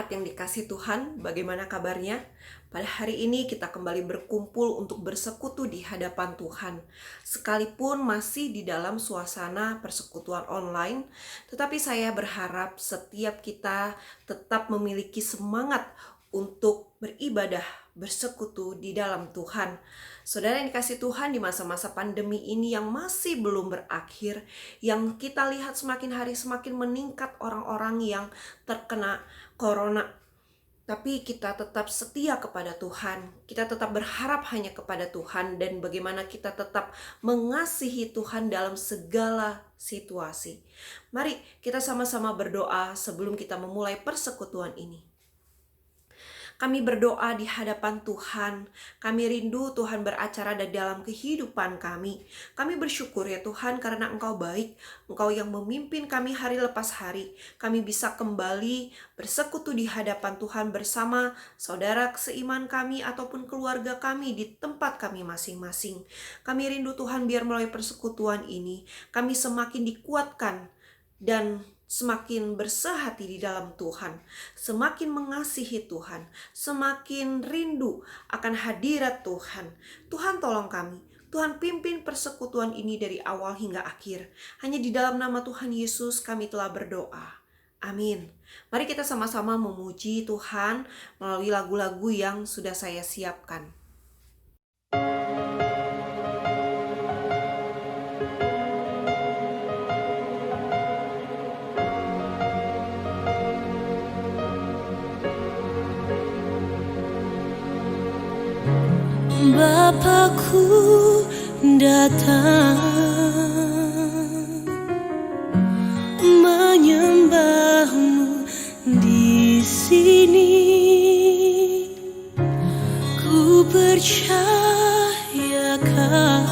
Jemaat yang dikasihi Tuhan, bagaimana kabarnya? Pada hari ini kita kembali berkumpul untuk bersekutu di hadapan Tuhan. Sekalipun masih di dalam suasana persekutuan online, tetapi saya berharap setiap kita tetap memiliki semangat untuk beribadah, bersekutu di dalam Tuhan. Saudara yang dikasihi Tuhan, di masa-masa pandemi ini yang masih belum berakhir, yang kita lihat semakin hari semakin meningkat orang-orang yang terkena corona, tapi kita tetap setia kepada Tuhan. Kita tetap berharap hanya kepada Tuhan, dan bagaimana kita tetap mengasihi Tuhan dalam segala situasi. Mari kita sama-sama berdoa sebelum kita memulai persekutuan ini. Kami berdoa di hadapan Tuhan. Kami rindu Tuhan beracara di dalam kehidupan kami. Kami bersyukur ya Tuhan karena Engkau baik. Engkau yang memimpin kami hari lepas hari. Kami bisa kembali bersekutu di hadapan Tuhan bersama saudara seiman kami ataupun keluarga kami di tempat kami masing-masing. Kami rindu Tuhan biar melalui persekutuan ini kami semakin dikuatkan dan semakin bersehati di dalam Tuhan, semakin mengasihi Tuhan, semakin rindu akan hadirat Tuhan. Tuhan tolong kami, Tuhan pimpin persekutuan ini dari awal hingga akhir. Hanya di dalam nama Tuhan Yesus kami telah berdoa. Amin. Mari kita sama-sama memuji Tuhan melalui lagu-lagu yang sudah saya siapkan. Bapakku datang menyembahmu di sini. Ku percayakan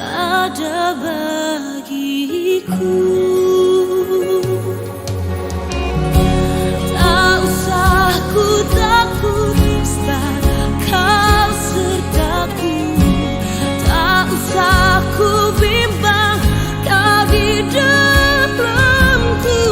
ada bagiku. Tak usah ku takut, sebab Kau sertaku. Tak usah ku bimbang, Kau di dalamku.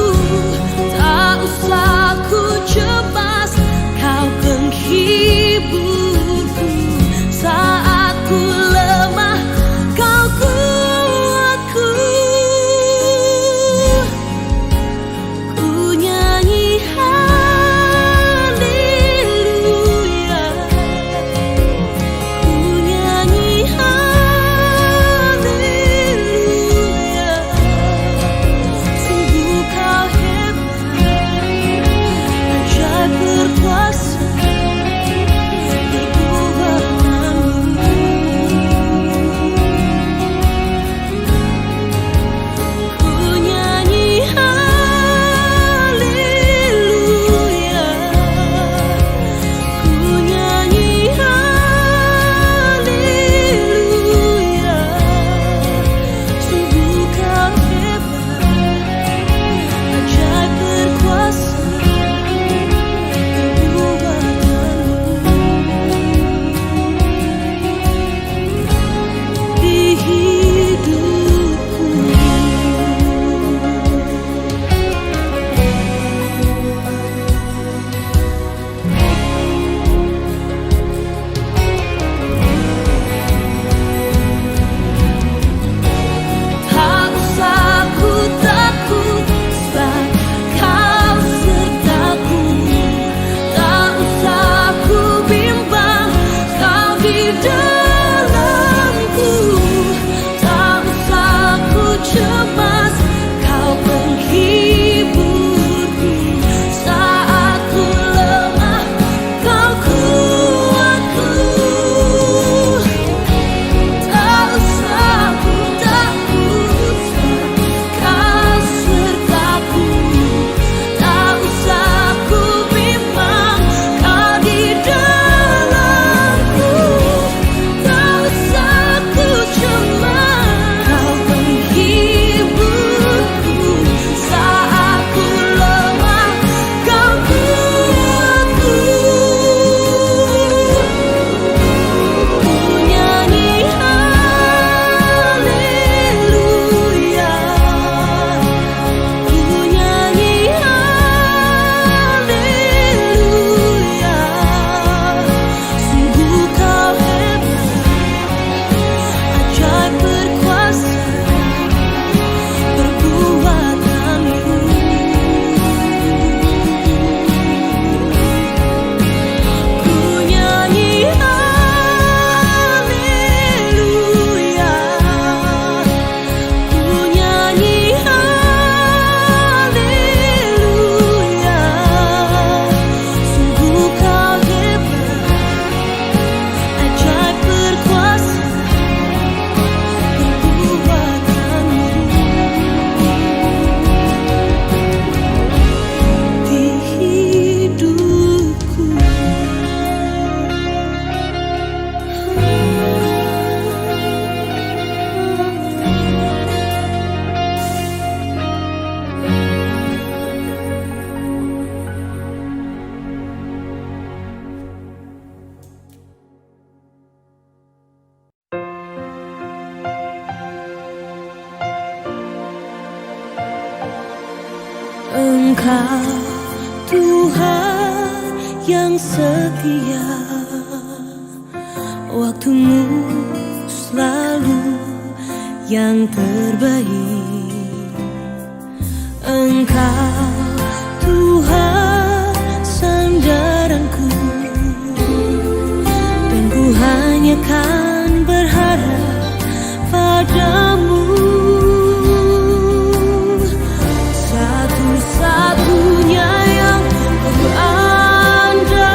Engkau Tuhan yang setia, waktumu selalu yang terbaik. Engkau Tuhan sandaranku, dan ku hanya kan berharap padamu. Satu-satunya yang ku andalkan,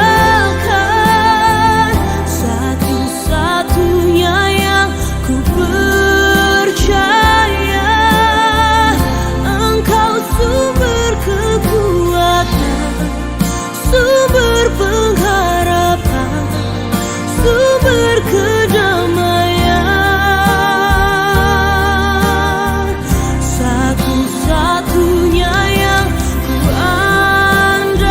satu-satunya yang ku percaya. Engkau sumber kekuatan, sumber pengharapan, sumber kedamaian. Satu-satunya yang ku andalkan,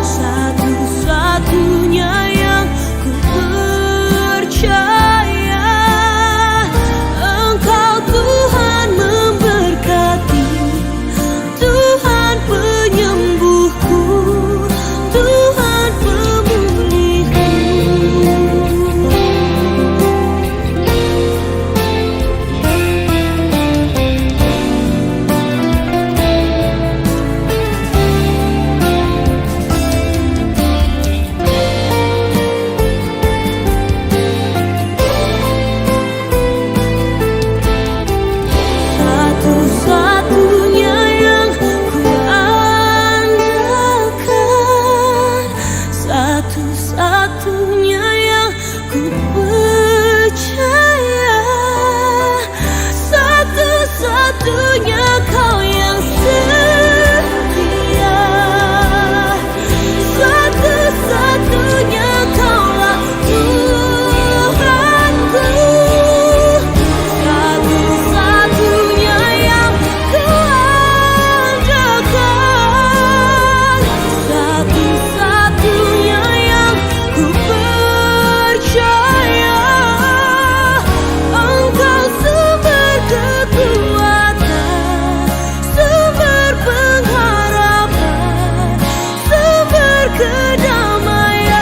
satu-satunya yang ku percaya. Engkau Tuhan memberkati, Tuhan penyembuhku, Tuhan pemulihku. Satu-satunya yang ku andalkan, satu-satunya yang ku percaya. Satu-satunya Kau yang setia, satu-satunya Kaulah Tuhanku. Satu-satunya yang ku andalkan, satu-satunya yang ku percaya. Engkau sumber kekuatan, sumber pengharapan, sumber kedamaian.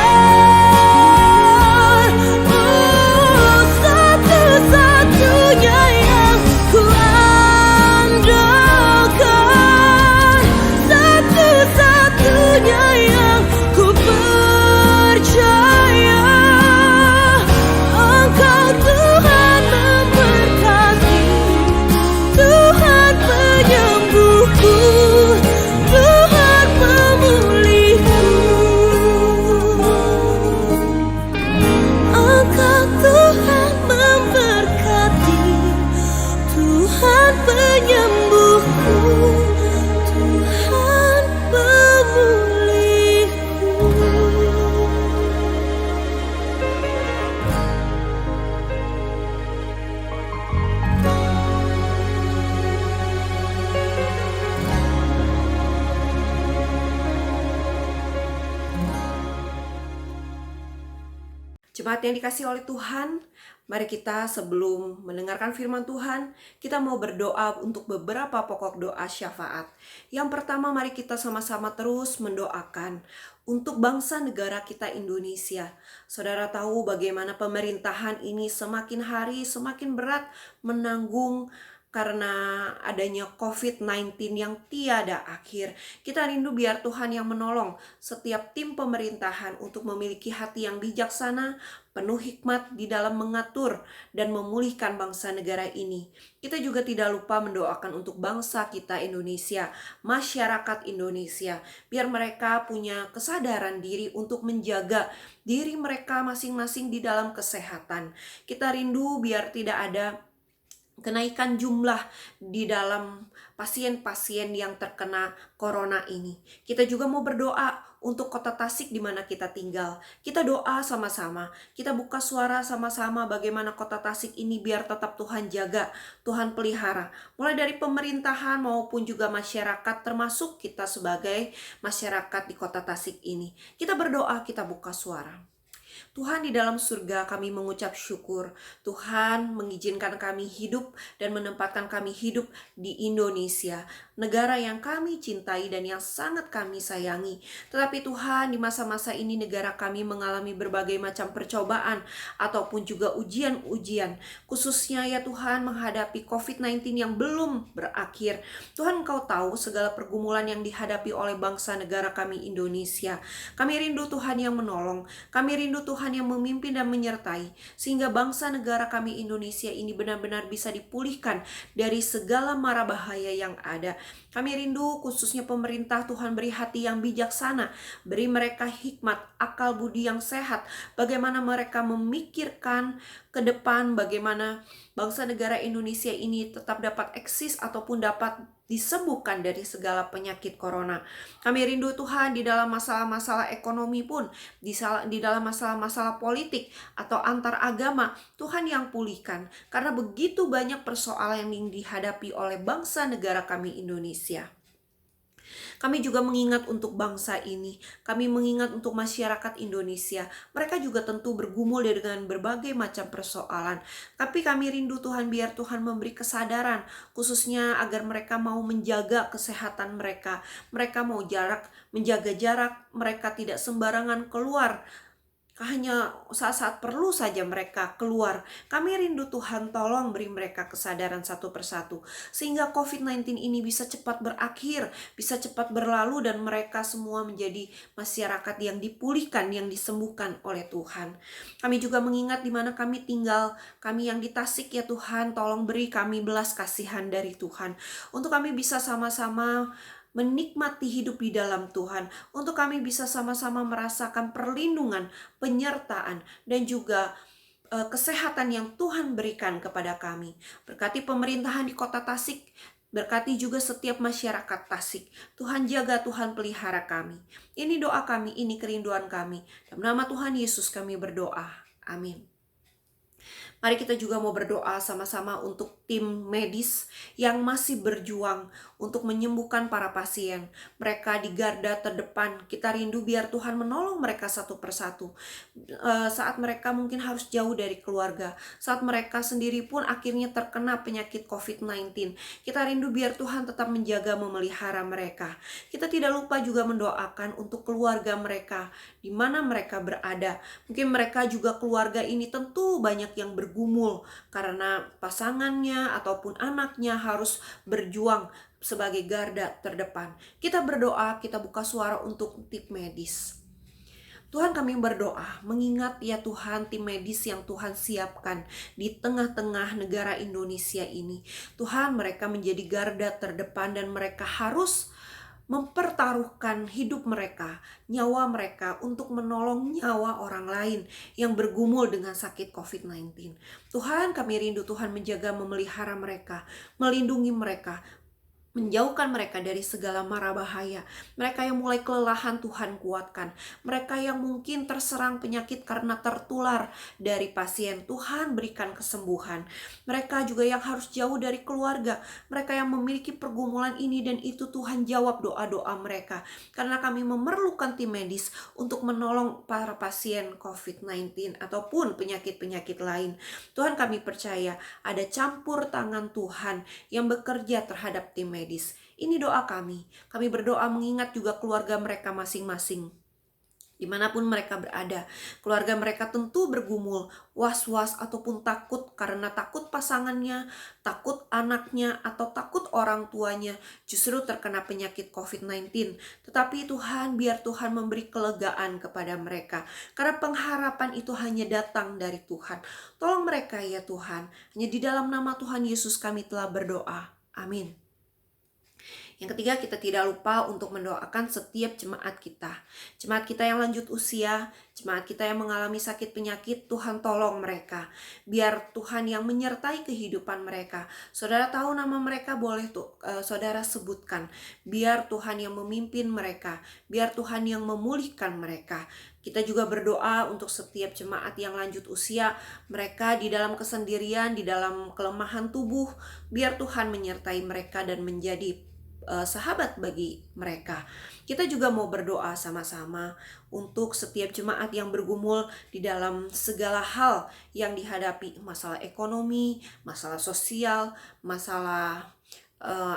Oh, satu-satunya yang ku andalkan, satu-satunya yang ku percaya. Engkau Tuhan memberkati, Tuhan penyembuhku, Tuhan pemulihku. Engkau Tuhan memberkati, Tuhan penyembuhku, Tuhan pemulihku. Jemaat yang dikasihi oleh Tuhan, mari kita sebelum mendengarkan firman Tuhan, kita mau berdoa untuk beberapa pokok doa syafaat. Yang pertama, mari kita sama-sama terus mendoakan untuk bangsa negara kita Indonesia. Saudara tahu bagaimana pemerintahan ini semakin hari semakin berat menanggung karena adanya COVID-19 yang tiada akhir. Kita rindu biar Tuhan yang menolong setiap tim pemerintahan untuk memiliki hati yang bijaksana, penuh hikmat di dalam mengatur dan memulihkan bangsa negara ini. Kita juga tidak lupa mendoakan untuk bangsa kita Indonesia, masyarakat Indonesia, biar mereka punya kesadaran diri untuk menjaga diri mereka masing-masing di dalam kesehatan. Kita rindu biar tidak ada kenaikan jumlah di dalam pasien-pasien yang terkena corona ini. Kita juga mau berdoa untuk kota Tasik di mana kita tinggal. Kita doa sama-sama, kita buka suara sama-sama bagaimana kota Tasik ini biar tetap Tuhan jaga, Tuhan pelihara. Mulai dari pemerintahan maupun juga masyarakat, termasuk kita sebagai masyarakat di kota Tasik ini. Kita berdoa, kita buka suara. Tuhan, di dalam surga kami mengucap syukur. Tuhan mengizinkan kami hidup dan menempatkan kami hidup di Indonesia, negara yang kami cintai dan yang sangat kami sayangi. Tetapi Tuhan, di masa-masa ini negara kami mengalami berbagai macam percobaan ataupun juga ujian-ujian, khususnya ya Tuhan menghadapi COVID-19 yang belum berakhir. Tuhan, Engkau tahu segala pergumulan yang dihadapi oleh bangsa negara kami Indonesia. Kami rindu Tuhan yang menolong, kami rindu Tuhan yang memimpin dan menyertai, sehingga bangsa negara kami Indonesia ini benar-benar bisa dipulihkan dari segala mara bahaya yang ada. Kami rindu khususnya pemerintah, Tuhan beri hati yang bijaksana, beri mereka hikmat, akal budi yang sehat, bagaimana mereka memikirkan ke depan, bagaimana bangsa negara Indonesia ini tetap dapat eksis ataupun dapat disembuhkan dari segala penyakit corona. Kami rindu Tuhan di dalam masalah-masalah ekonomi pun, di dalam masalah-masalah politik atau antar agama, Tuhan yang pulihkan. Karena begitu banyak persoalan yang dihadapi oleh bangsa negara kami Indonesia. Kami juga mengingat untuk bangsa ini. Kami mengingat untuk masyarakat Indonesia. Mereka juga tentu bergumul dengan berbagai macam persoalan. Tapi kami rindu Tuhan, biar Tuhan memberi kesadaran, khususnya agar mereka mau menjaga kesehatan mereka. Mereka mau menjaga jarak, mereka tidak sembarangan keluar. Hanya saat-saat perlu saja mereka keluar. Kami rindu Tuhan, tolong beri mereka kesadaran satu persatu, sehingga COVID-19 ini bisa cepat berakhir, bisa cepat berlalu, dan mereka semua menjadi masyarakat yang dipulihkan, yang disembuhkan oleh Tuhan. Kami juga mengingat di mana kami tinggal, kami yang di Tasik ya Tuhan, tolong beri kami belas kasihan dari Tuhan, untuk kami bisa sama-sama menikmati hidup di dalam Tuhan, untuk kami bisa sama-sama merasakan perlindungan, penyertaan, dan juga kesehatan yang Tuhan berikan kepada kami. Berkati pemerintahan di kota Tasik, berkati juga setiap masyarakat Tasik. Tuhan jaga, Tuhan pelihara kami. Ini doa kami, ini kerinduan kami. Dalam nama Tuhan Yesus kami berdoa. Amin. Mari kita juga mau berdoa sama-sama untuk tim medis yang masih berjuang untuk menyembuhkan para pasien. Mereka di garda terdepan. Kita rindu biar Tuhan menolong mereka satu persatu. Saat mereka mungkin harus jauh dari keluarga, saat mereka sendiri pun akhirnya terkena penyakit COVID-19. Kita rindu biar Tuhan tetap menjaga, memelihara mereka. Kita tidak lupa juga mendoakan untuk keluarga mereka, di mana mereka berada. Mungkin mereka juga, keluarga ini tentu banyak yang bergumul karena pasangannya ataupun anaknya harus berjuang sebagai garda terdepan. Kita berdoa, kita buka suara untuk tim medis. Tuhan, kami berdoa, mengingat ya Tuhan tim medis yang Tuhan siapkan di tengah-tengah negara Indonesia ini. Tuhan, mereka menjadi garda terdepan dan mereka harus mempertaruhkan hidup mereka, nyawa mereka untuk menolong nyawa orang lain yang bergumul dengan sakit COVID-19. Tuhan, kami rindu Tuhan menjaga, memelihara mereka, melindungi mereka, menjauhkan mereka dari segala mara bahaya. Mereka yang mulai kelelahan, Tuhan kuatkan. Mereka yang mungkin terserang penyakit karena tertular dari pasien, Tuhan berikan kesembuhan. Mereka juga yang harus jauh dari keluarga, mereka yang memiliki pergumulan ini dan itu, Tuhan jawab doa-doa mereka. Karena kami memerlukan tim medis untuk menolong para pasien COVID-19 ataupun penyakit-penyakit lain. Tuhan, kami percaya ada campur tangan Tuhan yang bekerja terhadap tim medis. Ini doa kami. Kami berdoa mengingat juga keluarga mereka masing-masing. Dimanapun mereka berada, keluarga mereka tentu bergumul, was-was ataupun takut karena takut pasangannya, takut anaknya, atau takut orang tuanya justru terkena penyakit COVID-19. Tetapi Tuhan, biar Tuhan memberi kelegaan kepada mereka, karena pengharapan itu hanya datang dari Tuhan. Tolong mereka ya Tuhan. Hanya di dalam nama Tuhan Yesus kami telah berdoa. Amin. Yang ketiga, kita tidak lupa untuk mendoakan setiap jemaat kita. Jemaat kita yang lanjut usia, jemaat kita yang mengalami sakit penyakit, Tuhan tolong mereka. Biar Tuhan yang menyertai kehidupan mereka. Saudara tahu nama mereka, boleh saudara sebutkan. Biar Tuhan yang memimpin mereka, biar Tuhan yang memulihkan mereka. Kita juga berdoa untuk setiap jemaat yang lanjut usia, mereka di dalam kesendirian, di dalam kelemahan tubuh, biar Tuhan menyertai mereka dan menjadi sahabat bagi mereka. Kita juga mau berdoa sama-sama untuk setiap jemaat yang bergumul di dalam segala hal yang dihadapi, masalah ekonomi, masalah sosial, masalah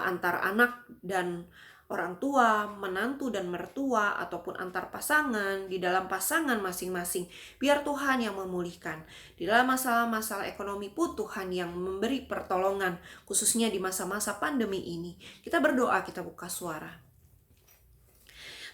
antar anak dan orang tua, menantu dan mertua, ataupun antar pasangan, di dalam pasangan masing-masing. Biar Tuhan yang memulihkan. Di dalam masalah-masalah ekonomi pun Tuhan yang memberi pertolongan, khususnya di masa-masa pandemi ini. Kita berdoa, kita buka suara.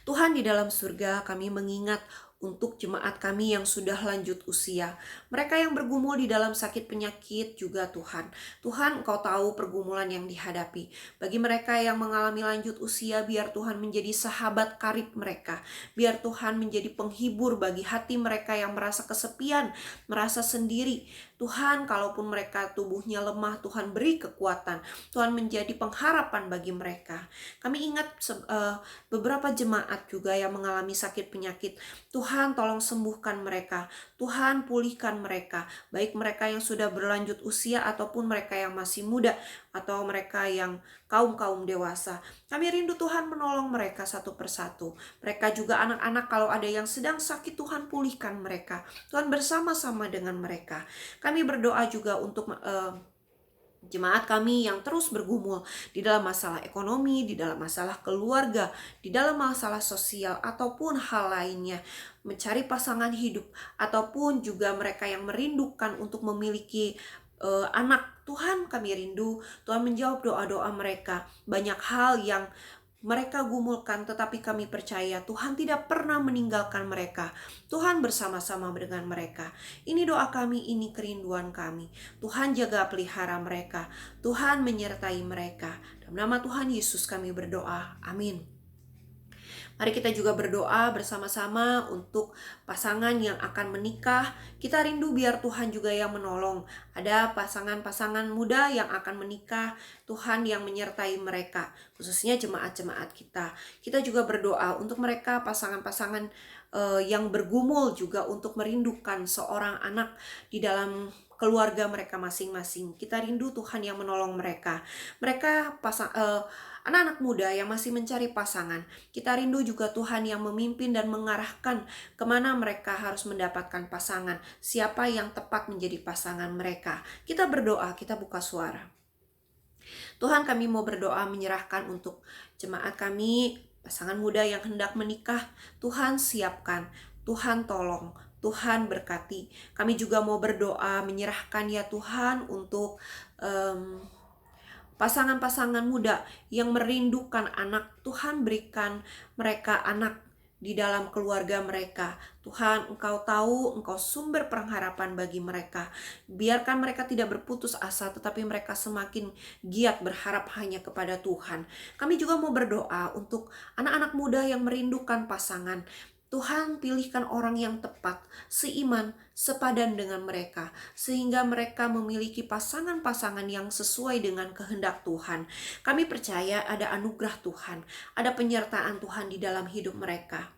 Tuhan di dalam surga, kami mengingat untuk jemaat kami yang sudah lanjut usia. Mereka yang bergumul di dalam sakit penyakit juga Tuhan. Tuhan, Engkau tahu pergumulan yang dihadapi. Bagi mereka yang mengalami lanjut usia, biar Tuhan menjadi sahabat karib mereka. Biar Tuhan menjadi penghibur bagi hati mereka yang merasa kesepian, merasa sendiri. Tuhan, kalaupun mereka tubuhnya lemah, Tuhan beri kekuatan. Tuhan menjadi pengharapan bagi mereka. Kami ingat beberapa jemaat juga yang mengalami sakit penyakit. Tuhan, tolong sembuhkan mereka. Tuhan, pulihkan mereka. Baik mereka yang sudah berlanjut usia ataupun mereka yang masih muda atau mereka yang kaum dewasa. Kami rindu Tuhan menolong mereka satu persatu. Mereka juga anak-anak, kalau ada yang sedang sakit, Tuhan pulihkan mereka. Tuhan bersama-sama dengan mereka. Kami berdoa juga untuk jemaat kami yang terus bergumul di dalam masalah ekonomi, di dalam masalah keluarga, di dalam masalah sosial ataupun hal lainnya, mencari pasangan hidup, ataupun juga mereka yang merindukan untuk memiliki anak. Tuhan, kami rindu Tuhan menjawab doa-doa mereka. Banyak hal yang mereka gumulkan, tetapi kami percaya Tuhan tidak pernah meninggalkan mereka. Tuhan bersama-sama dengan mereka. Ini doa kami, ini kerinduan kami. Tuhan jaga pelihara mereka. Tuhan menyertai mereka. Dalam nama Tuhan Yesus kami berdoa. Amin. Mari kita juga berdoa bersama-sama untuk pasangan yang akan menikah. Kita rindu biar Tuhan juga yang menolong. Ada pasangan-pasangan muda yang akan menikah, Tuhan yang menyertai mereka, khususnya jemaat-jemaat kita. Kita juga berdoa untuk mereka pasangan-pasangan yang bergumul juga untuk merindukan seorang anak di dalam keluarga mereka masing-masing. Kita rindu Tuhan yang menolong mereka. Mereka anak-anak muda yang masih mencari pasangan. Kita rindu juga Tuhan yang memimpin dan mengarahkan kemana mereka harus mendapatkan pasangan. Siapa yang tepat menjadi pasangan mereka. Kita berdoa, kita buka suara. Tuhan, kami mau berdoa menyerahkan untuk jemaat kami, pasangan muda yang hendak menikah. Tuhan siapkan, Tuhan tolong, Tuhan berkati. Kami juga mau berdoa menyerahkan ya Tuhan untuk pasangan-pasangan muda yang merindukan anak. Tuhan berikan mereka anak di dalam keluarga mereka. Tuhan, Engkau tahu, Engkau sumber pengharapan bagi mereka. Biarkan mereka tidak berputus asa, tetapi mereka semakin giat berharap hanya kepada Tuhan. Kami juga mau berdoa untuk anak-anak muda yang merindukan pasangan. Tuhan, pilihkan orang yang tepat, seiman, sepadan dengan mereka, sehingga mereka memiliki pasangan-pasangan yang sesuai dengan kehendak Tuhan. Kami percaya ada anugerah Tuhan, ada penyertaan Tuhan di dalam hidup mereka.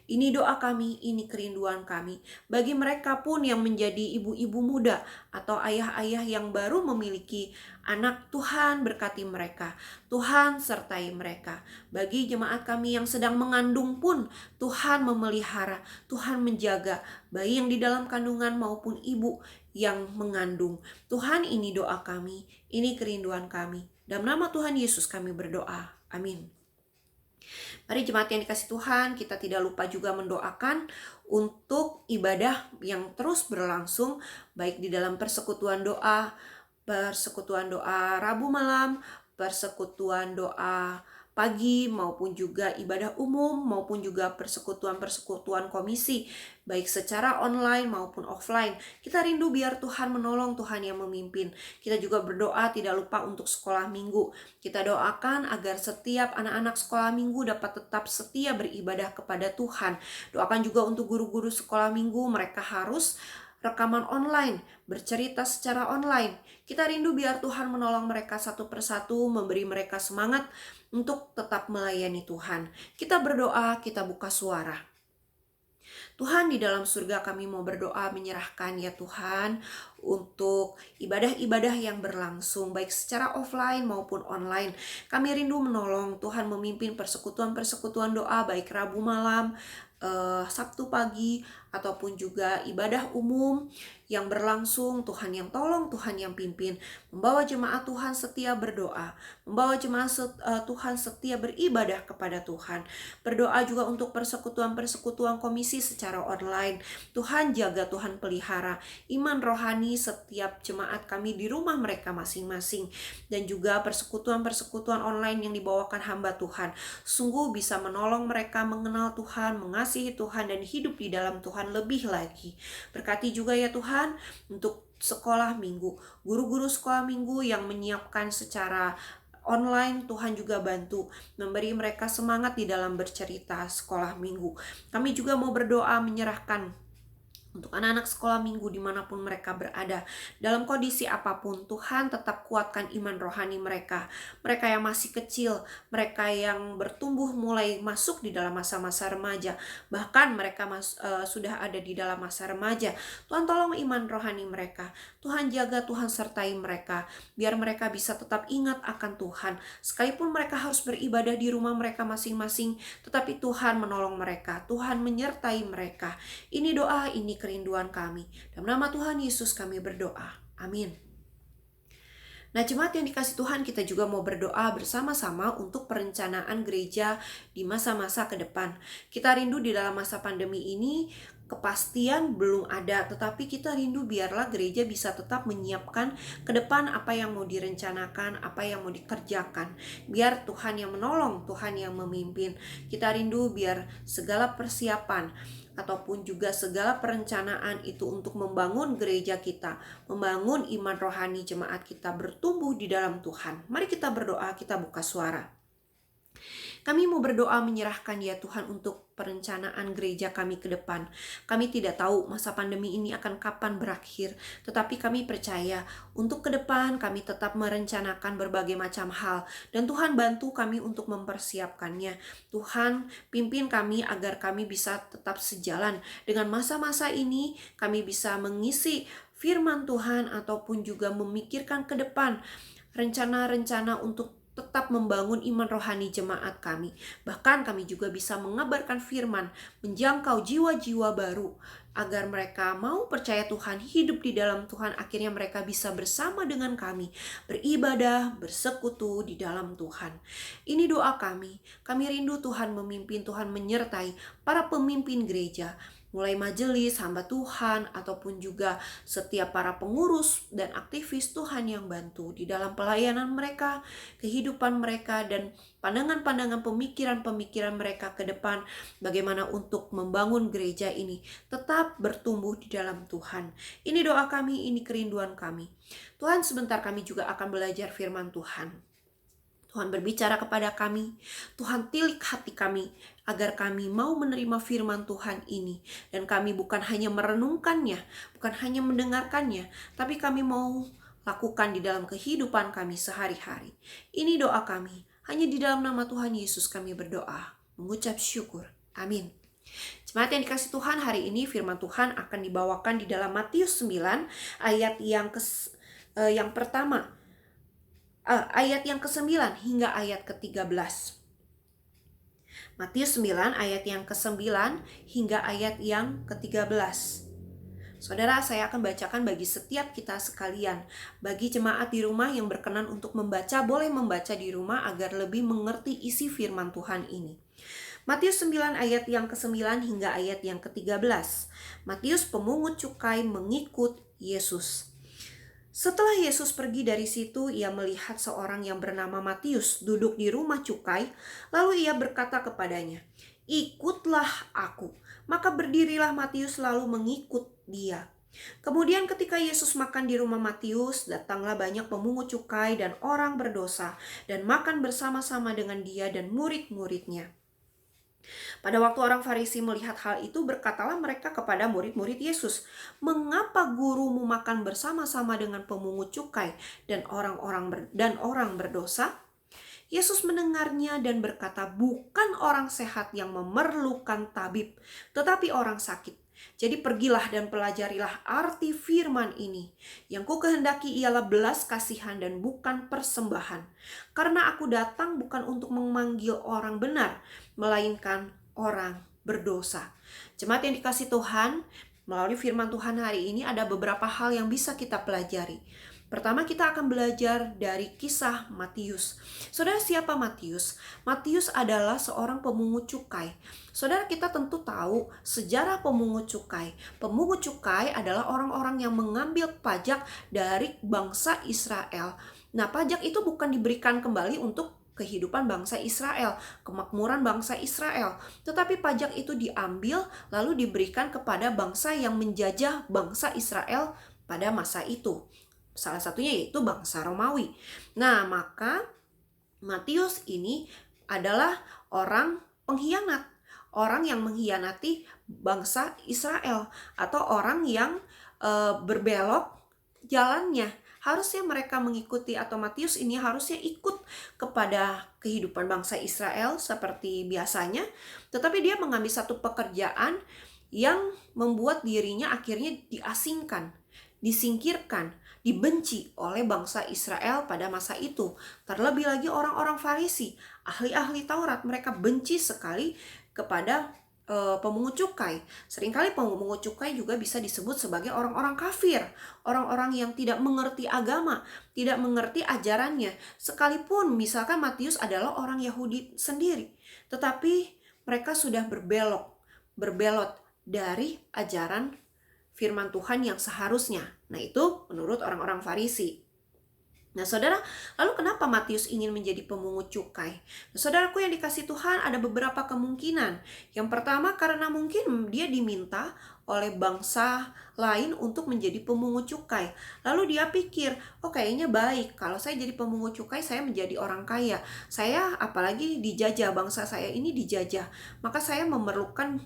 Ini doa kami, ini kerinduan kami. Bagi mereka pun yang menjadi ibu-ibu muda atau ayah-ayah yang baru memiliki anak, Tuhan berkati mereka. Tuhan sertai mereka. Bagi jemaat kami yang sedang mengandung pun, Tuhan memelihara, Tuhan menjaga bayi yang di dalam kandungan maupun ibu yang mengandung. Tuhan, ini doa kami, ini kerinduan kami. Dalam nama Tuhan Yesus kami berdoa. Amin. Mari jemaat yang dikasih Tuhan, kita tidak lupa juga mendoakan untuk ibadah yang terus berlangsung, baik di dalam persekutuan doa Rabu malam, persekutuan doa pagi, maupun juga ibadah umum, maupun juga persekutuan komisi, baik secara online maupun offline. Kita rindu biar Tuhan menolong, Tuhan yang memimpin. Kita juga berdoa tidak lupa untuk sekolah minggu. Kita doakan agar setiap anak-anak sekolah minggu dapat tetap setia beribadah kepada Tuhan. Doakan juga untuk guru-guru sekolah minggu, mereka harus rekaman online, bercerita secara online. Kita rindu biar Tuhan menolong mereka satu persatu, memberi mereka semangat untuk tetap melayani Tuhan. Kita berdoa, kita buka suara. Tuhan di dalam surga, kami mau berdoa menyerahkan ya Tuhan untuk ibadah-ibadah yang berlangsung baik secara offline maupun online. Kami rindu menolong Tuhan memimpin persekutuan-persekutuan doa baik Rabu malam, Sabtu pagi, ataupun juga ibadah umum yang berlangsung. Tuhan yang tolong, Tuhan yang pimpin, membawa jemaat Tuhan setia berdoa, membawa jemaat Tuhan setia beribadah kepada Tuhan. Berdoa juga untuk persekutuan-persekutuan komisi secara online. Tuhan jaga, Tuhan pelihara iman rohani setiap jemaat kami di rumah mereka masing-masing, dan juga persekutuan-persekutuan online yang dibawakan hamba Tuhan sungguh bisa menolong mereka mengenal Tuhan, mengasihi Tuhan, dan hidup di dalam Tuhan lebih lagi. Berkati juga ya Tuhan untuk sekolah minggu, guru-guru sekolah minggu yang menyiapkan secara online. Tuhan juga bantu memberi mereka semangat di dalam bercerita sekolah minggu. Kami juga mau berdoa menyerahkan untuk anak-anak sekolah minggu dimanapun mereka berada, dalam kondisi apapun, Tuhan tetap kuatkan iman rohani mereka. Mereka yang masih kecil, mereka yang bertumbuh mulai masuk di dalam masa-masa remaja, bahkan mereka sudah ada di dalam masa remaja. Tuhan tolong iman rohani mereka, Tuhan jaga, Tuhan sertai mereka, biar mereka bisa tetap ingat akan Tuhan. Sekalipun mereka harus beribadah di rumah mereka masing-masing, tetapi Tuhan menolong mereka, Tuhan menyertai mereka. Ini doa, ini kerinduan kami. Dalam nama Tuhan Yesus kami berdoa. Amin. Nah, jemaat yang dikasih Tuhan, kita juga mau berdoa bersama-sama untuk perencanaan gereja di masa-masa ke depan. Kita rindu di dalam masa pandemi ini, kepastian belum ada, tetapi kita rindu biarlah gereja bisa tetap menyiapkan ke depan apa yang mau direncanakan, apa yang mau dikerjakan. Biar Tuhan yang menolong, Tuhan yang memimpin. Kita rindu biar segala persiapan ataupun juga segala perencanaan itu untuk membangun gereja kita, membangun iman rohani jemaat kita bertumbuh di dalam Tuhan. Mari kita berdoa, kita buka suara. Kami mau berdoa menyerahkan ya Tuhan untuk perencanaan gereja kami ke depan. Kami tidak tahu masa pandemi ini akan kapan berakhir, tetapi kami percaya untuk ke depan kami tetap merencanakan berbagai macam hal, dan Tuhan bantu kami untuk mempersiapkannya. Tuhan pimpin kami agar kami bisa tetap sejalan dengan masa-masa ini, kami bisa mengisi firman Tuhan ataupun juga memikirkan ke depan rencana-rencana untuk tetap membangun iman rohani jemaat kami. Bahkan kami juga bisa mengabarkan firman, menjangkau jiwa-jiwa baru, agar mereka mau percaya Tuhan, hidup di dalam Tuhan. Akhirnya mereka bisa bersama dengan kami, beribadah, bersekutu di dalam Tuhan. Ini doa kami. Kami rindu Tuhan memimpin, Tuhan menyertai para pemimpin gereja, mulai majelis, hamba Tuhan, ataupun juga setiap para pengurus dan aktivis. Tuhan yang bantu di dalam pelayanan mereka, kehidupan mereka, dan pandangan-pandangan pemikiran-pemikiran mereka ke depan, bagaimana untuk membangun gereja ini tetap bertumbuh di dalam Tuhan. Ini doa kami, ini kerinduan kami. Tuhan, sebentar kami juga akan belajar firman Tuhan. Tuhan berbicara kepada kami, Tuhan tilik hati kami, agar kami mau menerima firman Tuhan ini. Dan kami bukan hanya merenungkannya, bukan hanya mendengarkannya, tapi kami mau lakukan di dalam kehidupan kami sehari-hari. Ini doa kami, hanya di dalam nama Tuhan Yesus kami berdoa, mengucap syukur. Amin. Jemaat yang dikasih Tuhan, hari ini firman Tuhan akan dibawakan di dalam Matius 9 ayat yang pertama. Ayat yang ke-9 hingga ayat ke-13. Matius 9 ayat yang ke-9 hingga ayat yang ke-13. Saudara, saya akan bacakan bagi setiap kita sekalian. Bagi jemaat di rumah yang berkenan untuk membaca, boleh membaca di rumah agar lebih mengerti isi firman Tuhan ini. Matius 9 ayat yang ke-9 hingga ayat yang ke-13. Matius pemungut cukai mengikut Yesus. Setelah Yesus pergi dari situ, ia melihat seorang yang bernama Matius duduk di rumah cukai. Lalu ia berkata kepadanya, "Ikutlah aku." Maka berdirilah Matius lalu mengikut dia. Kemudian ketika Yesus makan di rumah Matius, datanglah banyak pemungut cukai dan orang berdosa dan makan bersama-sama dengan dia dan murid-muridnya. Pada waktu orang Farisi melihat hal itu, berkatalah mereka kepada murid-murid Yesus, "Mengapa gurumu makan bersama-sama dengan pemungut cukai dan orang berdosa?" Yesus mendengarnya dan berkata, "Bukan orang sehat yang memerlukan tabib, tetapi orang sakit. Jadi pergilah dan pelajarilah arti firman ini. Yang ku kehendaki ialah belas kasihan dan bukan persembahan. Karena aku datang bukan untuk memanggil orang benar, melainkan orang berdosa." Jemaat yang dikasihi Tuhan, melalui firman Tuhan hari ini ada beberapa hal yang bisa kita pelajari. Pertama, kita akan belajar dari kisah Matius. Saudara, siapa Matius? Matius adalah seorang pemungut cukai. Saudara, kita tentu tahu sejarah pemungut cukai. Pemungut cukai adalah orang-orang yang mengambil pajak dari bangsa Israel. Nah, pajak itu bukan diberikan kembali untuk kehidupan bangsa Israel, kemakmuran bangsa Israel, tetapi pajak itu diambil lalu diberikan kepada bangsa yang menjajah bangsa Israel pada masa itu. Salah satunya yaitu bangsa Romawi. Nah, maka Matius ini adalah orang pengkhianat, orang yang mengkhianati bangsa Israel, atau orang yang berbelok jalannya. Harusnya mereka mengikuti, atau Matius ini harusnya ikut kepada kehidupan bangsa Israel seperti biasanya, tetapi dia mengambil satu pekerjaan yang membuat dirinya akhirnya diasingkan, disingkirkan, dibenci oleh bangsa Israel pada masa itu. Terlebih lagi orang-orang Farisi, ahli-ahli Taurat, mereka benci sekali kepada pemungut cukai. Seringkali pemungut cukai juga bisa disebut sebagai orang-orang kafir, orang-orang yang tidak mengerti agama, tidak mengerti ajarannya. Sekalipun misalkan Matius adalah orang Yahudi sendiri, tetapi mereka sudah berbelot dari ajaran firman Tuhan yang seharusnya. Nah, itu menurut orang-orang Farisi. Nah, saudara, lalu kenapa Matius ingin menjadi pemungut cukai? Nah, saudaraku yang dikasihi Tuhan, ada beberapa kemungkinan. Yang pertama, karena mungkin dia diminta oleh bangsa lain untuk menjadi pemungut cukai. Lalu dia pikir, oh kayaknya baik, kalau saya jadi pemungut cukai, saya menjadi orang kaya. Saya apalagi dijajah, bangsa saya ini dijajah. Maka saya memerlukan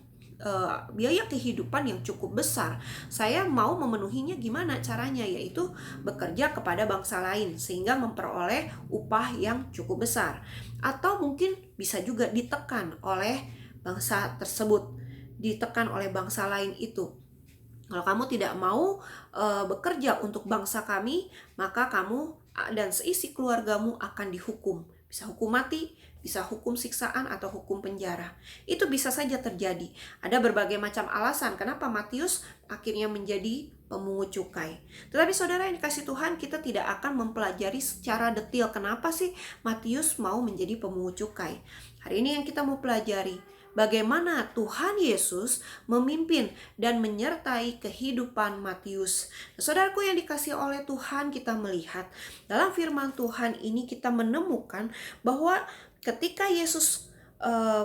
biaya kehidupan yang cukup besar. Saya mau memenuhinya gimana caranya, yaitu bekerja kepada bangsa lain sehingga memperoleh upah yang cukup besar. Atau mungkin bisa juga ditekan oleh bangsa tersebut, ditekan oleh bangsa lain itu. Kalau kamu tidak mau bekerja untuk bangsa kami, maka kamu dan seisi keluargamu akan dihukum. Bisa hukum mati, bisa hukum siksaan, atau hukum penjara. Itu bisa saja terjadi. Ada berbagai macam alasan kenapa Matius akhirnya menjadi pemungut cukai. Tetapi saudara yang dikasihi Tuhan, kita tidak akan mempelajari secara detail kenapa sih Matius mau menjadi pemungut cukai. Hari ini yang kita mau pelajari, bagaimana Tuhan Yesus memimpin dan menyertai kehidupan Matius. Nah, saudaraku yang dikasihi oleh Tuhan, kita melihat dalam firman Tuhan ini kita menemukan bahwa ketika Yesus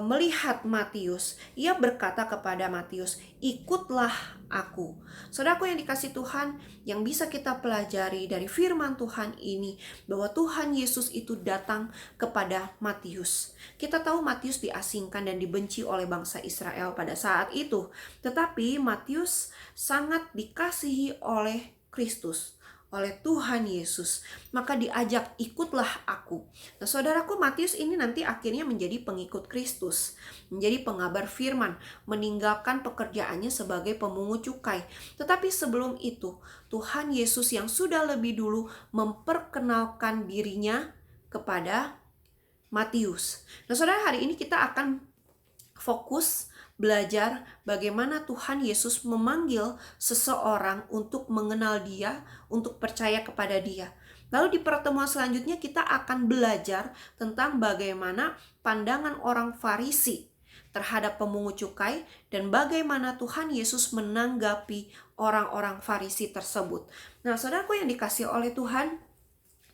melihat Matius, ia berkata kepada Matius, "Ikutlah aku." Saudaraku yang dikasihi Tuhan, yang bisa kita pelajari dari firman Tuhan ini, bahwa Tuhan Yesus itu datang kepada Matius. Kita tahu Matius diasingkan dan dibenci oleh bangsa Israel pada saat itu, tetapi Matius sangat dikasihi oleh Kristus, oleh Tuhan Yesus. Maka diajak, "Ikutlah aku." Nah, saudaraku, Matius ini nanti akhirnya menjadi pengikut Kristus, menjadi pengabar firman, meninggalkan pekerjaannya sebagai pemungut cukai. Tetapi sebelum itu, Tuhan Yesus yang sudah lebih dulu memperkenalkan dirinya kepada Matius. Nah, saudara, hari ini kita akan fokus belajar bagaimana Tuhan Yesus memanggil seseorang untuk mengenal Dia, untuk percaya kepada Dia. Lalu di pertemuan selanjutnya kita akan belajar tentang bagaimana pandangan orang Farisi terhadap pemungut cukai dan bagaimana Tuhan Yesus menanggapi orang-orang Farisi tersebut. Nah, saudaraku yang dikasihi oleh Tuhan,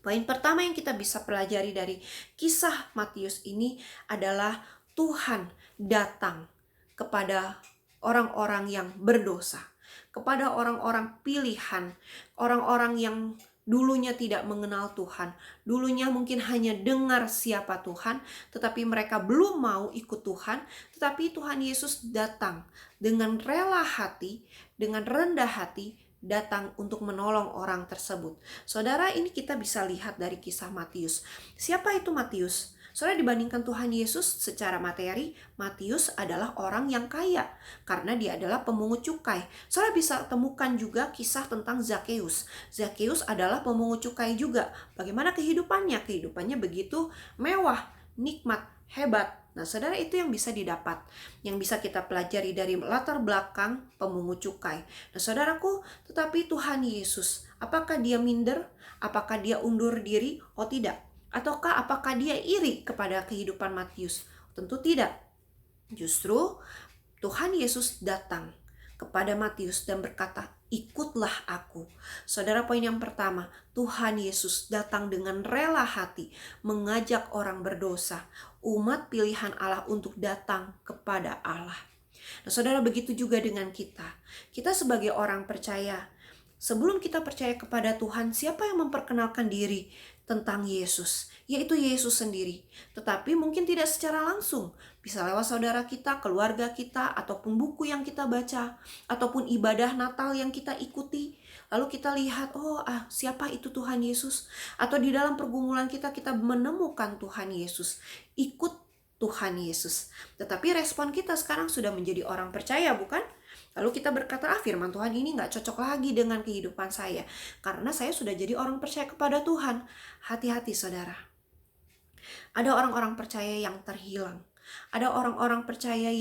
poin pertama yang kita bisa pelajari dari kisah Matius ini adalah Tuhan datang kepada orang-orang yang berdosa, kepada orang-orang pilihan, orang-orang yang dulunya tidak mengenal Tuhan, dulunya mungkin hanya dengar siapa Tuhan, tetapi mereka belum mau ikut Tuhan. Tetapi Tuhan Yesus datang dengan rela hati, dengan rendah hati, datang untuk menolong orang tersebut. Saudara, ini kita bisa lihat dari kisah Matius. Siapa itu Matius? Saudara, dibandingkan Tuhan Yesus secara materi, Matius adalah orang yang kaya karena dia adalah pemungut cukai. Saudara bisa temukan juga kisah tentang Zakeus. Zakeus adalah pemungut cukai juga. Bagaimana kehidupannya? Kehidupannya begitu mewah, nikmat, hebat. Nah, saudara, itu yang bisa didapat, yang bisa kita pelajari dari latar belakang pemungut cukai. Nah, saudaraku, tetapi Tuhan Yesus, apakah dia minder? Apakah dia undur diri? Oh, tidak. Ataukah apakah dia iri kepada kehidupan Matius? Tentu tidak. Justru Tuhan Yesus datang kepada Matius dan berkata, ikutlah aku. Saudara, poin yang pertama, Tuhan Yesus datang dengan rela hati mengajak orang berdosa, umat pilihan Allah, untuk datang kepada Allah. Nah, saudara, begitu juga dengan kita. Kita sebagai orang percaya, sebelum kita percaya kepada Tuhan, siapa yang memperkenalkan diri tentang Yesus? Yaitu Yesus sendiri. Tetapi mungkin tidak secara langsung. Bisa lewat saudara kita, keluarga kita, ataupun buku yang kita baca, ataupun ibadah Natal yang kita ikuti. Lalu kita lihat, siapa itu Tuhan Yesus? Atau di dalam pergumulan kita menemukan Tuhan Yesus. Ikut Tuhan Yesus. Tetapi respon kita sekarang sudah menjadi orang percaya, bukan? Lalu kita berkata, firman Tuhan ini gak cocok lagi dengan kehidupan saya, karena saya sudah jadi orang percaya kepada Tuhan. Hati-hati, saudara. Ada orang-orang percaya yang terhilang. Ada orang-orang percaya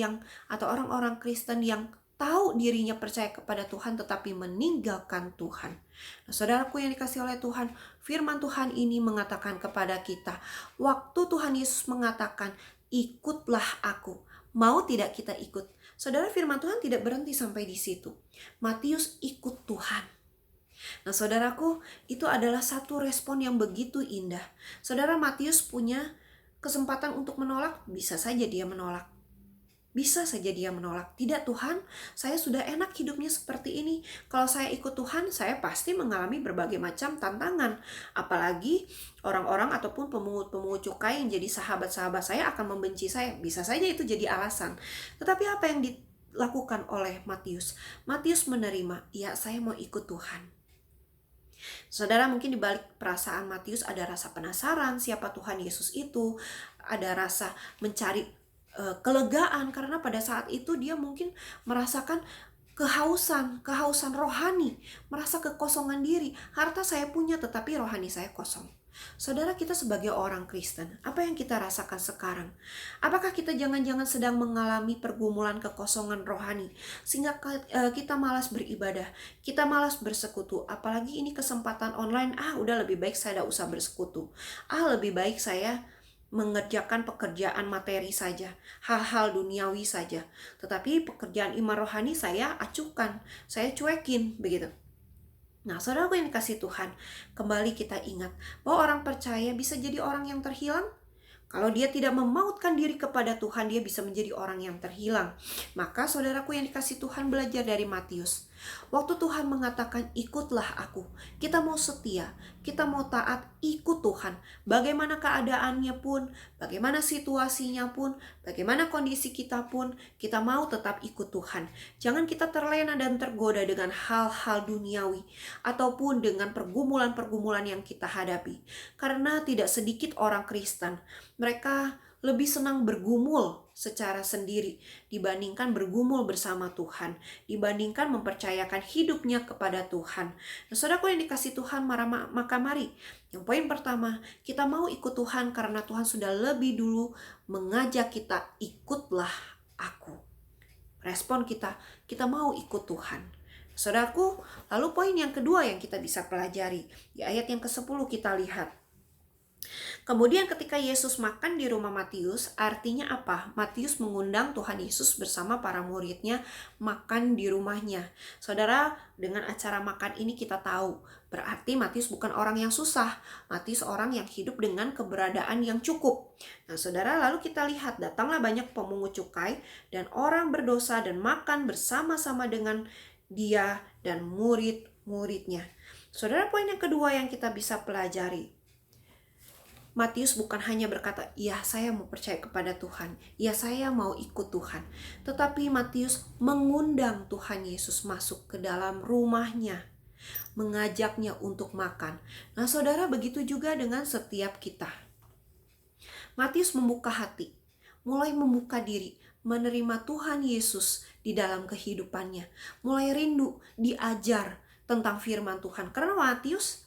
atau orang-orang Kristen yang tahu dirinya percaya kepada Tuhan tetapi meninggalkan Tuhan. Nah, saudaraku yang dikasih oleh Tuhan, firman Tuhan ini mengatakan kepada kita, waktu Tuhan Yesus mengatakan, ikutlah aku, mau tidak kita ikut? Saudara, firman Tuhan tidak berhenti sampai di situ. Matius ikut Tuhan. Nah, saudaraku, itu adalah satu respon yang begitu indah. Saudara, Matius punya kesempatan untuk menolak, bisa saja dia menolak. Bisa saja dia menolak. Tidak, Tuhan, saya sudah enak hidupnya seperti ini. Kalau saya ikut Tuhan, saya pasti mengalami berbagai macam tantangan. Apalagi orang-orang ataupun pemungut-pemungut cukai yang jadi sahabat-sahabat saya akan membenci saya. Bisa saja itu jadi alasan. Tetapi apa yang dilakukan oleh Matius? Matius menerima, ya, saya mau ikut Tuhan. Saudara, mungkin di balik perasaan Matius ada rasa penasaran siapa Tuhan Yesus itu, ada rasa mencari kelegaan karena pada saat itu dia mungkin merasakan kehausan rohani, merasa kekosongan diri. Harta saya punya tetapi rohani saya kosong. Saudara, kita sebagai orang Kristen, apa yang kita rasakan sekarang? Apakah kita jangan-jangan sedang mengalami pergumulan kekosongan rohani sehingga kita malas beribadah, kita malas bersekutu? Apalagi ini kesempatan online, udah lebih baik saya tidak usah bersekutu. Lebih baik saya mengerjakan pekerjaan materi saja, hal-hal duniawi saja. Tetapi pekerjaan iman rohani saya acuhkan, saya cuekin, begitu. Nah, saudaraku yang dikasih Tuhan, kembali kita ingat bahwa orang percaya bisa jadi orang yang terhilang. Kalau dia tidak memautkan diri kepada Tuhan, dia bisa menjadi orang yang terhilang. Maka saudaraku yang dikasih Tuhan, belajar dari Matius. Waktu Tuhan mengatakan ikutlah aku, kita mau setia, kita mau taat, ikut Tuhan. Bagaimana keadaannya pun, bagaimana situasinya pun, bagaimana kondisi kita pun, kita mau tetap ikut Tuhan. Jangan kita terlena dan tergoda dengan hal-hal duniawi ataupun dengan pergumulan-pergumulan yang kita hadapi. Karena tidak sedikit orang Kristen, mereka lebih senang bergumul secara sendiri dibandingkan bergumul bersama Tuhan, dibandingkan mempercayakan hidupnya kepada Tuhan. Nah, saudaraku yang dikasih Tuhan, maka mari, yang poin pertama, kita mau ikut Tuhan karena Tuhan sudah lebih dulu mengajak kita, ikutlah aku. Respon kita mau ikut Tuhan. Saudaraku, lalu poin yang kedua yang kita bisa pelajari, di ayat yang ke-10 kita lihat. Kemudian ketika Yesus makan di rumah Matius, artinya apa? Matius mengundang Tuhan Yesus bersama para muridnya makan di rumahnya. Saudara, dengan acara makan ini kita tahu, berarti Matius bukan orang yang susah. Matius orang yang hidup dengan keberadaan yang cukup. Nah, saudara, lalu kita lihat, datanglah banyak pemungut cukai dan orang berdosa dan makan bersama-sama dengan dia dan murid-muridnya. Saudara, poin yang kedua yang kita bisa pelajari, Matius bukan hanya berkata, "Ya, saya mau percaya kepada Tuhan. Ya, saya mau ikut Tuhan." Tetapi Matius mengundang Tuhan Yesus masuk ke dalam rumahnya, mengajaknya untuk makan. Nah, saudara, begitu juga dengan setiap kita. Matius membuka hati, mulai membuka diri, menerima Tuhan Yesus di dalam kehidupannya, mulai rindu diajar tentang firman Tuhan. Karena Matius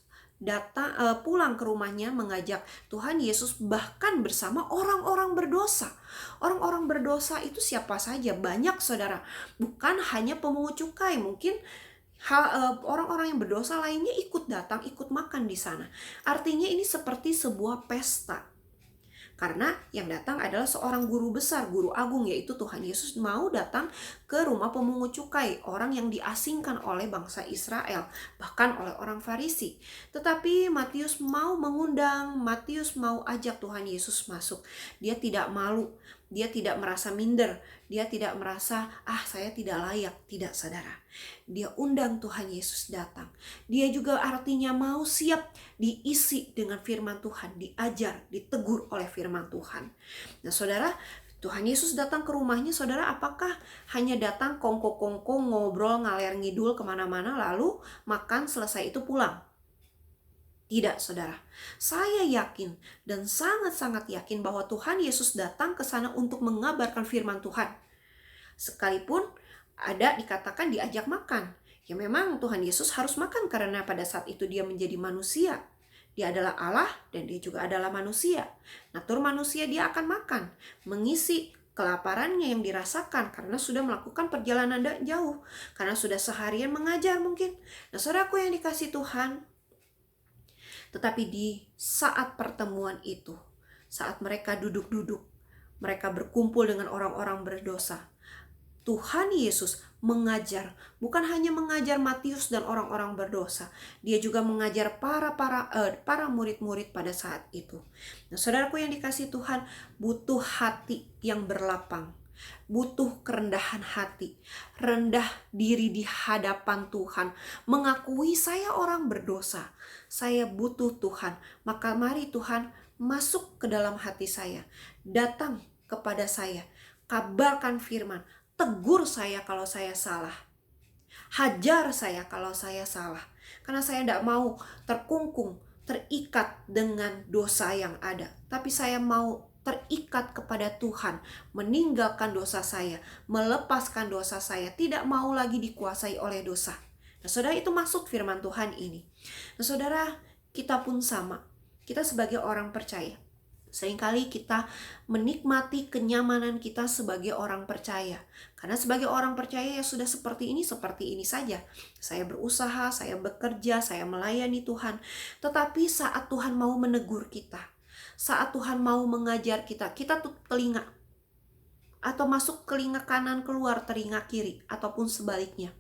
pulang ke rumahnya mengajak Tuhan Yesus, bahkan bersama orang-orang berdosa. Orang-orang berdosa itu siapa saja? Banyak, saudara. Bukan hanya pemungut cukai, mungkin orang-orang yang berdosa lainnya ikut datang, ikut makan di sana. Artinya ini seperti sebuah pesta. Karena yang datang adalah seorang guru besar, guru agung, yaitu Tuhan Yesus mau datang ke rumah pemungut cukai, orang yang diasingkan oleh bangsa Israel, bahkan oleh orang Farisi. Tetapi Matius mau mengundang, Matius mau ajak Tuhan Yesus masuk. Dia tidak malu, dia tidak merasa minder, dia tidak merasa, saya tidak layak. Tidak, saudara. Dia undang Tuhan Yesus datang. Dia juga artinya mau siap diisi dengan firman Tuhan, diajar, ditegur oleh firman Tuhan. Nah, saudara, Tuhan Yesus datang ke rumahnya, saudara, apakah hanya datang kongko-kongko, ngobrol, ngaler ngidul kemana-mana, lalu makan, selesai itu pulang? Tidak, saudara. Saya yakin dan sangat-sangat yakin bahwa Tuhan Yesus datang ke sana untuk mengabarkan firman Tuhan. Sekalipun ada dikatakan diajak makan. Ya, memang Tuhan Yesus harus makan karena pada saat itu dia menjadi manusia. Dia adalah Allah dan dia juga adalah manusia. Natur manusia dia akan makan, mengisi kelaparannya yang dirasakan karena sudah melakukan perjalanan jauh, karena sudah seharian mengajar mungkin. Nah, saudaraku yang dikasih Tuhan, tetapi di saat pertemuan itu, saat mereka duduk-duduk, mereka berkumpul dengan orang-orang berdosa, Tuhan Yesus mengajar, bukan hanya mengajar Matius dan orang-orang berdosa, dia juga mengajar para murid-murid pada saat itu. Nah, saudaraku yang dikasih Tuhan, butuh hati yang berlapang, butuh kerendahan hati, rendah diri di hadapan Tuhan, mengakui saya orang berdosa, saya butuh Tuhan. Maka mari Tuhan masuk ke dalam hati saya, datang kepada saya, kabarkan firman, tegur saya kalau saya salah, hajar saya kalau saya salah, karena saya tidak mau terkungkung, terikat dengan dosa yang ada, tapi saya mau terikat kepada Tuhan, meninggalkan dosa saya, melepaskan dosa saya, tidak mau lagi dikuasai oleh dosa. Nah, saudara, itu maksud firman Tuhan ini. Nah, saudara, kita pun sama. Kita sebagai orang percaya, seringkali kita menikmati kenyamanan kita sebagai orang percaya. Karena sebagai orang percaya ya sudah seperti ini saja. Saya berusaha, saya bekerja, saya melayani Tuhan. Tetapi saat Tuhan mau menegur kita, saat Tuhan mau mengajar kita, kita tutup telinga. Atau masuk telinga kanan, keluar telinga kiri, ataupun sebaliknya.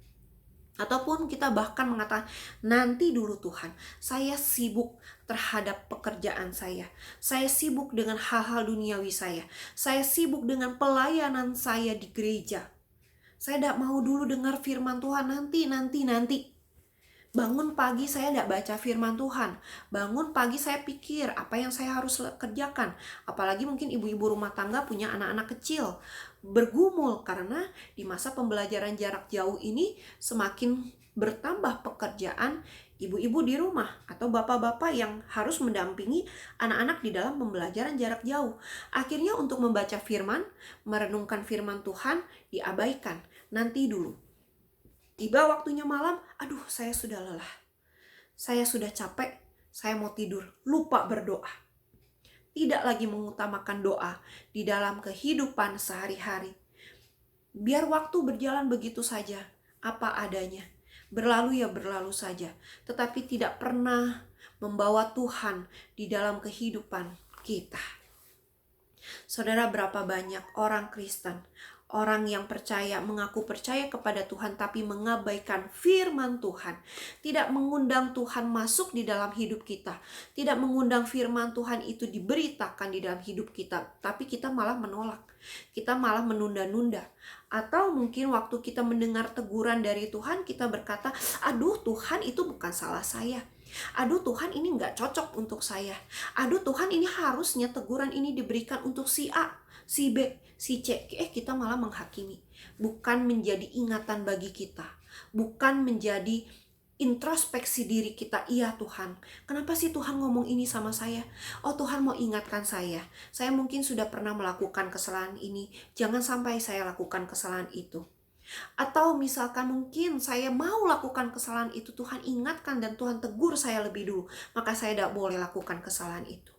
Ataupun kita bahkan mengatakan, nanti dulu Tuhan, saya sibuk terhadap pekerjaan saya sibuk dengan hal-hal duniawi saya sibuk dengan pelayanan saya di gereja, saya tidak mau dulu dengar firman Tuhan, nanti. Bangun pagi saya tidak baca firman Tuhan, bangun pagi saya pikir apa yang saya harus kerjakan. Apalagi mungkin ibu-ibu rumah tangga punya anak-anak kecil, bergumul karena di masa pembelajaran jarak jauh ini semakin bertambah pekerjaan ibu-ibu di rumah atau bapak-bapak yang harus mendampingi anak-anak di dalam pembelajaran jarak jauh. Akhirnya untuk membaca firman, merenungkan firman Tuhan diabaikan, nanti dulu. Tiba waktunya malam, aduh saya sudah lelah, saya sudah capek, saya mau tidur, lupa berdoa. Tidak lagi mengutamakan doa di dalam kehidupan sehari-hari. Biar waktu berjalan begitu saja, apa adanya. Berlalu ya berlalu saja, tetapi tidak pernah membawa Tuhan di dalam kehidupan kita. Saudara, berapa banyak orang Kristen, orang yang percaya, mengaku percaya kepada Tuhan, tapi mengabaikan firman Tuhan. Tidak mengundang Tuhan masuk di dalam hidup kita. Tidak mengundang firman Tuhan itu diberitakan di dalam hidup kita. Tapi kita malah menolak. Kita malah menunda-nunda. Atau mungkin waktu kita mendengar teguran dari Tuhan, kita berkata, aduh Tuhan, itu bukan salah saya. Aduh Tuhan, ini nggak cocok untuk saya. Aduh Tuhan, ini harusnya teguran ini diberikan untuk si A, si B, si C. Kita malah menghakimi. Bukan menjadi ingatan bagi kita. Bukan menjadi introspeksi diri kita. Iya Tuhan, kenapa sih Tuhan ngomong ini sama saya? Oh Tuhan mau ingatkan saya mungkin sudah pernah melakukan kesalahan ini, jangan sampai saya lakukan kesalahan itu. Atau misalkan mungkin saya mau lakukan kesalahan itu, Tuhan ingatkan dan Tuhan tegur saya lebih dulu, maka saya tidak boleh lakukan kesalahan itu.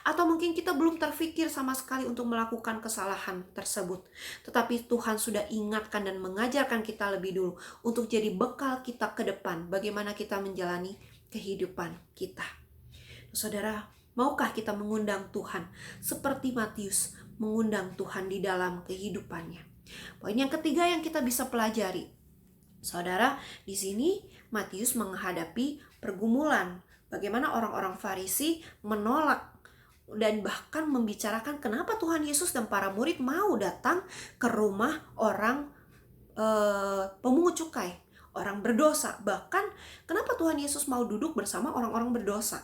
Atau mungkin kita belum terfikir sama sekali untuk melakukan kesalahan tersebut, tetapi Tuhan sudah ingatkan dan mengajarkan kita lebih dulu untuk jadi bekal kita ke depan, bagaimana kita menjalani kehidupan kita. Saudara, maukah kita mengundang Tuhan seperti Matius mengundang Tuhan di dalam kehidupannya? Poin yang ketiga yang kita bisa pelajari, saudara, di sini Matius menghadapi pergumulan. Bagaimana orang-orang Farisi menolak dan bahkan membicarakan kenapa Tuhan Yesus dan para murid mau datang ke rumah orang pemungut cukai, orang berdosa. Bahkan kenapa Tuhan Yesus mau duduk bersama orang-orang berdosa.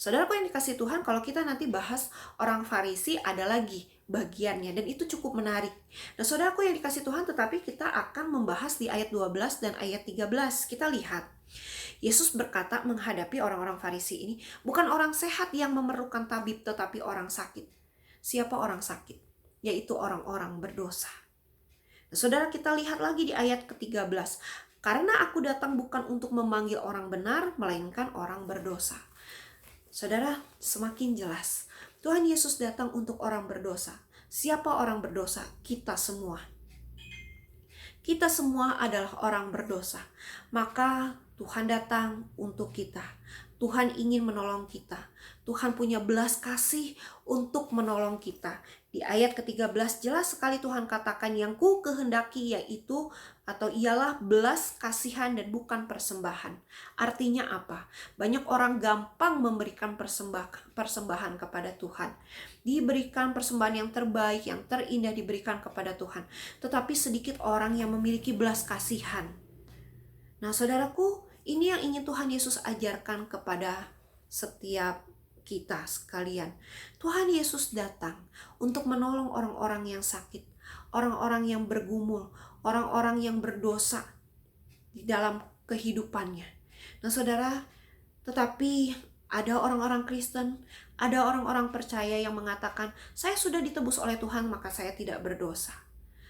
Saudaraku yang dikasih Tuhan, kalau kita nanti bahas orang Farisi ada lagi bagiannya dan itu cukup menarik. Nah saudaraku yang dikasih Tuhan, tetapi kita akan membahas di ayat 12 dan ayat 13. Kita lihat, Yesus berkata menghadapi orang-orang Farisi ini, bukan orang sehat yang memerlukan tabib, tetapi orang sakit. Siapa orang sakit? Yaitu orang-orang berdosa. Nah, saudara, kita lihat lagi di ayat ke-13. Karena aku datang bukan untuk memanggil orang benar, melainkan orang berdosa. Saudara, semakin jelas. Tuhan Yesus datang untuk orang berdosa. Siapa orang berdosa? Kita semua. Kita semua adalah orang berdosa. Maka Tuhan datang untuk kita. Tuhan ingin menolong kita. Tuhan punya belas kasih untuk menolong kita. Di ayat ke-13 jelas sekali Tuhan katakan yang ku kehendaki yaitu atau ialah belas kasihan dan bukan persembahan. Artinya apa? Banyak orang gampang memberikan persembahan kepada Tuhan. Diberikan persembahan yang terbaik, yang terindah diberikan kepada Tuhan. Tetapi sedikit orang yang memiliki belas kasihan. Nah saudaraku, ini yang ingin Tuhan Yesus ajarkan kepada setiap kita sekalian. Tuhan Yesus datang untuk menolong orang-orang yang sakit, orang-orang yang bergumul, orang-orang yang berdosa di dalam kehidupannya. Nah saudara, tetapi ada orang-orang Kristen, ada orang-orang percaya yang mengatakan, saya sudah ditebus oleh Tuhan maka saya tidak berdosa.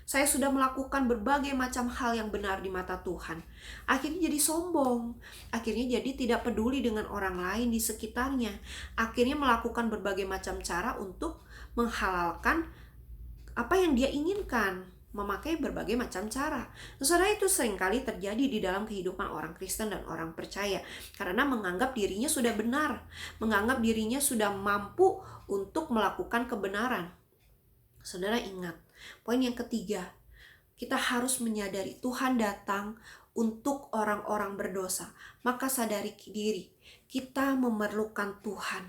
Saya sudah melakukan berbagai macam hal yang benar di mata Tuhan. Akhirnya jadi sombong. Akhirnya jadi tidak peduli dengan orang lain di sekitarnya. Akhirnya melakukan berbagai macam cara untuk menghalalkan apa yang dia inginkan. Memakai berbagai macam cara. Saudara, itu seringkali terjadi di dalam kehidupan orang Kristen dan orang percaya. Karena menganggap dirinya sudah benar. Menganggap dirinya sudah mampu untuk melakukan kebenaran. Saudara ingat, poin yang ketiga, kita harus menyadari Tuhan datang untuk orang-orang berdosa. Maka sadari diri, kita memerlukan Tuhan.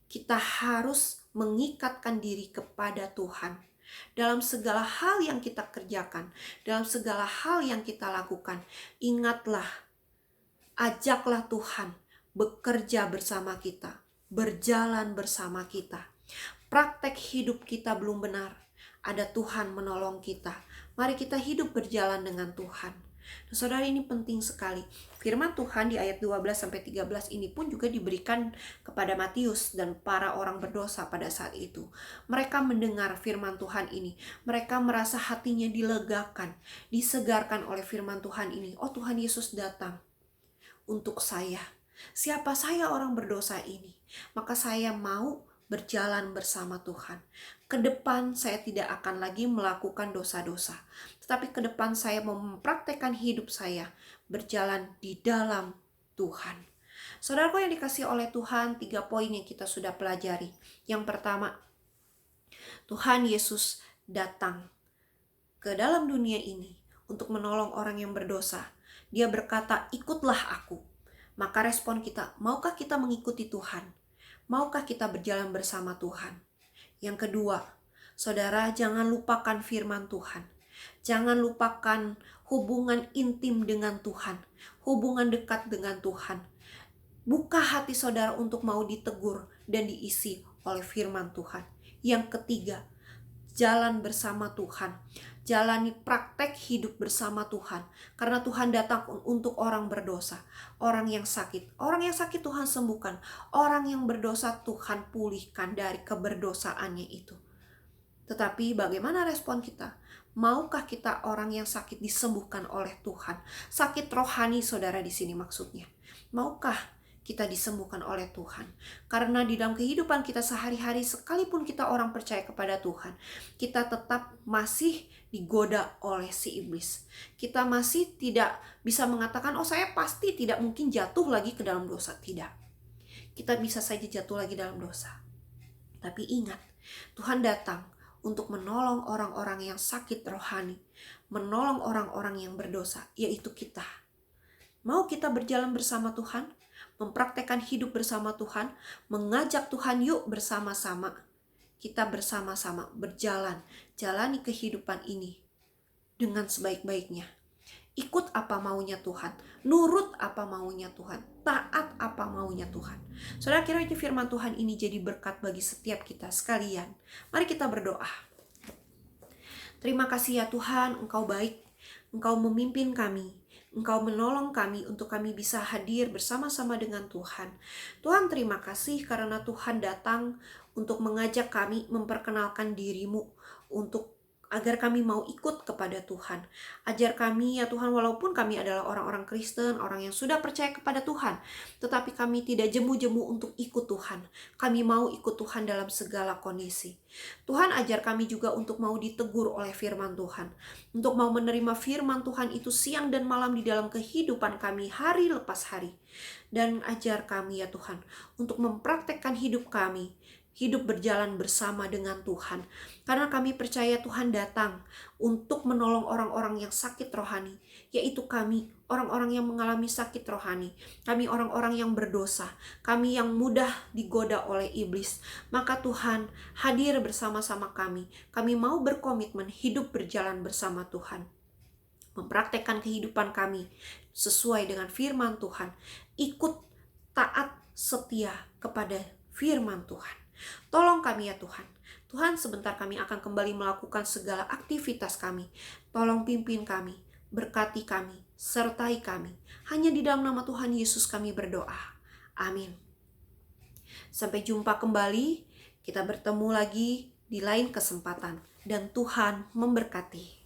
Kita harus mengikatkan diri kepada Tuhan. Dalam segala hal yang kita kerjakan, dalam segala hal yang kita lakukan, ingatlah, ajaklah Tuhan bekerja bersama kita, berjalan bersama kita. Praktek hidup kita belum benar, ada Tuhan menolong kita. Mari kita hidup berjalan dengan Tuhan. Nah, saudara, ini penting sekali. Firman Tuhan di ayat 12-13 ini pun juga diberikan kepada Matius dan para orang berdosa pada saat itu. Mereka mendengar firman Tuhan ini. Mereka merasa hatinya dilegakan, disegarkan oleh firman Tuhan ini. Oh, Tuhan Yesus datang untuk saya. Siapa saya orang berdosa ini? Maka saya mau berjalan bersama Tuhan. Ke depan saya tidak akan lagi melakukan dosa-dosa. Tetapi ke depan saya mau mempraktekkan hidup saya berjalan di dalam Tuhan. Saudaraku yang dikasihi oleh Tuhan, 3 poin yang kita sudah pelajari. Yang pertama, Tuhan Yesus datang ke dalam dunia ini untuk menolong orang yang berdosa. Dia berkata, ikutlah aku. Maka respon kita, maukah kita mengikuti Tuhan? Maukah kita berjalan bersama Tuhan? Yang kedua, saudara, jangan lupakan firman Tuhan. Jangan lupakan hubungan intim dengan Tuhan, hubungan dekat dengan Tuhan. Buka hati saudara untuk mau ditegur dan diisi oleh firman Tuhan. Yang ketiga, jalan bersama Tuhan. Jalani praktek hidup bersama Tuhan. Karena Tuhan datang untuk orang berdosa, orang yang sakit. Orang yang sakit Tuhan sembuhkan. Orang yang berdosa Tuhan pulihkan dari keberdosaannya itu. Tetapi bagaimana respon kita? Maukah kita orang yang sakit disembuhkan oleh Tuhan? Sakit rohani saudara di sini maksudnya. Maukah kita disembuhkan oleh Tuhan? Karena di dalam kehidupan kita sehari-hari, sekalipun kita orang percaya kepada Tuhan, kita tetap masih digoda oleh si iblis. Kita masih tidak bisa mengatakan, oh saya pasti tidak mungkin jatuh lagi ke dalam dosa. Tidak. Kita bisa saja jatuh lagi dalam dosa. Tapi ingat, Tuhan datang untuk menolong orang-orang yang sakit rohani, menolong orang-orang yang berdosa, yaitu kita. Mau kita berjalan bersama Tuhan, mempraktekkan hidup bersama Tuhan, mengajak Tuhan yuk bersama-sama. Kita bersama-sama berjalan, jalani kehidupan ini dengan sebaik-baiknya. Ikut apa maunya Tuhan, nurut apa maunya Tuhan, taat apa maunya Tuhan. Saudara, kiranya firman Tuhan ini jadi berkat bagi setiap kita sekalian. Mari kita berdoa. Terima kasih ya Tuhan, Engkau baik, Engkau memimpin kami, Engkau menolong kami untuk kami bisa hadir bersama-sama dengan Tuhan. Tuhan, terima kasih karena Tuhan datang untuk mengajak kami memperkenalkan diri-Mu, agar kami mau ikut kepada Tuhan. Ajar kami ya Tuhan, walaupun kami adalah orang-orang Kristen, orang yang sudah percaya kepada Tuhan, tetapi kami tidak jemu-jemu untuk ikut Tuhan. Kami mau ikut Tuhan dalam segala kondisi. Tuhan, ajar kami juga untuk mau ditegur oleh firman Tuhan, untuk mau menerima firman Tuhan itu siang dan malam di dalam kehidupan kami hari lepas hari. Dan ajar kami ya Tuhan untuk mempraktekkan hidup kami, hidup berjalan bersama dengan Tuhan. Karena kami percaya Tuhan datang untuk menolong orang-orang yang sakit rohani, yaitu kami, orang-orang yang mengalami sakit rohani. Kami orang-orang yang berdosa, kami yang mudah digoda oleh iblis. Maka Tuhan hadir bersama-sama kami. Kami mau berkomitmen hidup berjalan bersama Tuhan, mempraktekkan kehidupan kami sesuai dengan firman Tuhan, ikut taat setia kepada firman Tuhan. Tolong kami ya Tuhan. Tuhan, sebentar kami akan kembali melakukan segala aktivitas kami. Tolong pimpin kami, berkati kami, sertai kami. Hanya di dalam nama Tuhan Yesus kami berdoa. Amin. Sampai jumpa kembali. Kita bertemu lagi di lain kesempatan. Dan Tuhan memberkati.